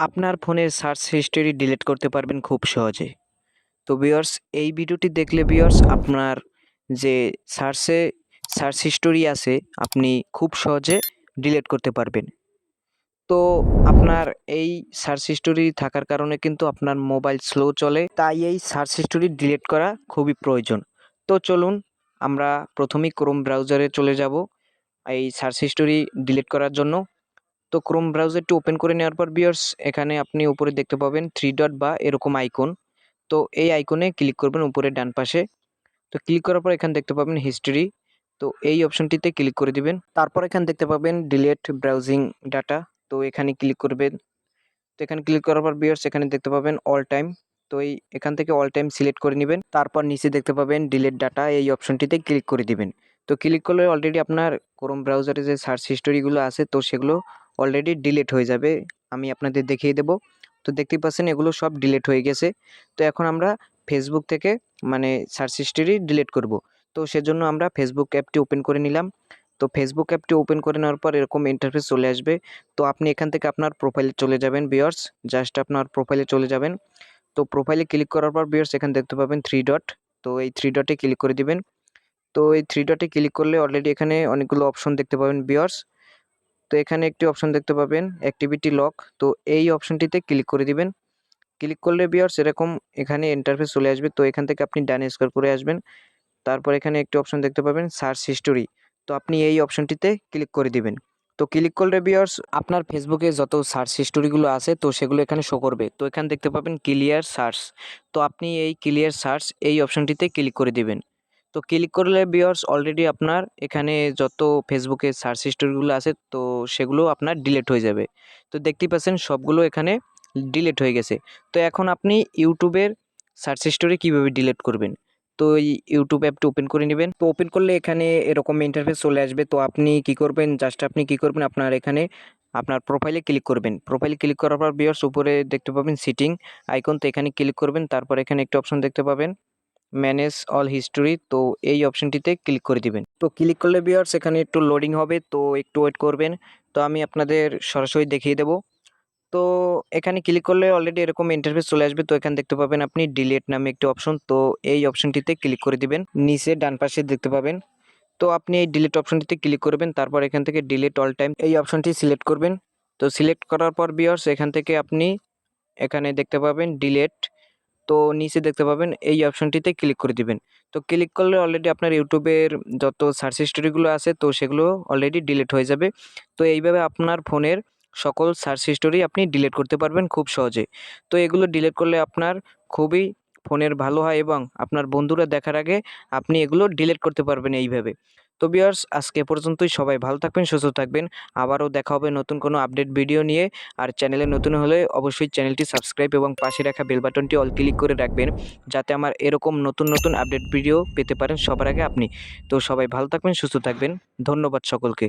আপনার ফোনের search history delete করতে পারবেন খুব সহজে। তো ভিউয়ার্স, এই ভিডিওটি দেখলে ভিউয়ার্স আপনার যে সার্চ হিস্টোরি আছে আপনি খুব সহজে ডিলিট করতে পারবেন। তো আপনার এই সার্চ হিস্টোরি থাকার কারণে কিন্তু আপনার মোবাইল স্লো চলে, তাই এই সার্চ হিস্টোরি ডিলিট করা খুবই প্রয়োজন। তো চলুন আমরা প্রথমেই ক্রোম ব্রাউজারে চলে যাব এই সার্চ হিস্টোরি ডিলিট করার জন্য। তো ক্রোম ব্রাউজারটি ওপেন করে নেওয়ার পর ভিউয়ার্স এখানে আপনি উপরে দেখতে পাবেন 3 ডট বা এরকম আইকন। তো এই আইকনে ক্লিক করবেন উপরে ডান পাশে। তো ক্লিক করার পর এখানে দেখতে পাবেন হিস্ট্রি। তো এই অপশনটিতে ক্লিক করে দিবেন। তারপর এখানে দেখতে পাবেন ডিলিট ব্রাউজিং ডাটা। তো এখানে ক্লিক করবেন। তো এখানে ক্লিক করার পর ভিউয়ার্স এখানে দেখতে পাবেন অল টাইম। তো এখান থেকে অল টাইম সিলেক্ট করে নেবেন। তারপর নিচে দেখতে পাবেন ডিলিট ডাটা, এই অপশনটিতে ক্লিক করে দিবেন। তো ক্লিক করলে অলরেডি আপনার ক্রোম ব্রাউজারে যে সার্চ হিস্টোরিগুলো আছে তো সেগুলো অলরেডি ডিলিট হয়ে যাবে। আমি আপনাদের দেখিয়ে দেব। তো দেখতেই পাচ্ছেন এগুলো সব ডিলিট হয়ে গেছে। তো এখন আমরা ফেসবুক থেকে মানে সার্চ হিস্টোরি ডিলিট করব। তো সেজন্য আমরা ফেসবুক অ্যাপটি ওপেন করে নিলাম। তো ফেসবুক অ্যাপটি ওপেন করে নেওয়ার পর এরকম ইন্টারফেস চলে আসবে। তো আপনি এখান থেকে আপনার প্রোফাইলে চলে যাবেন ভিউয়ার্স, জাস্ট আপনার প্রোফাইলে চলে যাবেন। তো প্রোফাইলে ক্লিক করার পর ভিউয়ার্স এখানে দেখতে পাবেন 3 ডট। তো এই 3 ডটে ক্লিক করে দিবেন। তো এই 3 ডটে ক্লিক করলে অলরেডি এখানে অনেকগুলো অপশন দেখতে পাবেন ভিউয়ার্স। তো এখানে একটি অপশন দেখতে পাবেন অ্যাক্টিভিটি লক। তো এই অপশনটিতে ক্লিক করে দিবেন। ক্লিক করলে ভিউয়ার্স এরকম এখানে ইন্টারফেস চলে আসবে। তো এখান থেকে আপনি ডানে স্ক্রল করে আসবেন। তারপর এখানে একটি অপশন দেখতে পাবেন সার্চ হিস্টোরি। তো আপনি এই অপশনটিতে ক্লিক করে দিবেন। তো ক্লিক করলে ভিউয়ার্স আপনার ফেসবুকে যত সার্চ হিস্টোরিগুলো আছে তো সেগুলো এখানে শো করবে। তো এখানে দেখতে পাবেন ক্লিয়ার সার্চ। তো আপনি এই ক্লিয়ার সার্চ এই অপশনটিতে ক্লিক করে দিবেন। তো ক্লিক করলে ভিউয়ার্স অলরেডি আপনার এখানে যত ফেসবুকে সার্চ হিস্টোরিগুলো আছে তো সেগুলো আপনার ডিলিট হয়ে যাবে। তো দেখতেই পাচ্ছেন সবগুলো এখানে ডিলিট হয়ে গেছে। তো এখন আপনি ইউটিউবের সার্চ হিস্টোরি কীভাবে ডিলিট করবেন? তো এই ইউটিউব অ্যাপটি ওপেন করে নেবেন। তো ওপেন করলে এখানে এরকম ইন্টারফেস চলে আসবে। তো আপনি কি করবেন, জাস্ট আপনি কি করবেন আপনার এখানে আপনার প্রোফাইলে ক্লিক করবেন। প্রোফাইলে ক্লিক করার পর ভিউয়ার্স উপরে দেখতে পাবেন সিটিং আইকন। তো এখানে ক্লিক করবেন। তারপর এখানে একটা অপশন দেখতে পাবেন ম্যানেজ অল হিস্টোরি। তো এই অপশনটিতে ক্লিক করে দিবেন। তো ক্লিক করলে ভিউয়ার্স এখানে একটু লোডিং হবে, তো একটু ওয়েট করবেন। তো আমি আপনাদের সরাসরি দেখিয়ে দেব। তো এখানে ক্লিক করলে অলরেডি এরকম ইন্টারফেস চলে আসবে। তো এখানে দেখতে পাবেন আপনি ডিলিট নামে একটি অপশন। তো এই অপশনটিতে ক্লিক করে দিবেন। নিচে ডান পাশে দেখতে পাবেন। তো আপনি এই ডিলিট অপশনটিতে ক্লিক করবেন। তারপর এখান থেকে ডিলিট অল টাইম এই অপশনটি সিলেক্ট করবেন। তো সিলেক্ট করার পর ভিউয়ার্স এখান থেকে আপনি এখানে দেখতে পাবেন ডিলিট। তো নিচে দেখতে পাবেন এই অপশনটিতে ক্লিক করে দিবেন। তো ক্লিক করলে অলরেডি আপনার ইউটিউবের যত সার্চ হিস্টোরিগুলো আছে তো সেগুলো অলরেডি ডিলিট হয়ে যাবে। তো এইভাবে আপনার ফোনের সকল সার্চ হিস্টোরি আপনি ডিলিট করতে পারবেন খুব সহজে। তো এগুলো ডিলিট করলে আপনার খুবই ফোনের ভালো হয় এবং আপনার বন্ধুরা দেখার আগে আপনি এগুলো ডিলিট করতে পারবেন এইভাবে। তো ভিউয়ার্স আজকে এ পর্যন্তই। সবাই ভালো থাকবেন, সুস্থ থাকবেন। আবারও দেখা হবে নতুন কোনো আপডেট ভিডিও নিয়ে। আর চ্যানেলে নতুন হলে অবশ্যই চ্যানেলটি সাবস্ক্রাইব এবং পাশে রাখা বেল বাটনটি অল ক্লিক করে রাখবেন, যাতে আমার এরকম নতুন নতুন আপডেট ভিডিও পেতে পারেন সবার আগে আপনি। তো সবাই ভালো থাকবেন, সুস্থ থাকবেন। ধন্যবাদ সকলকে।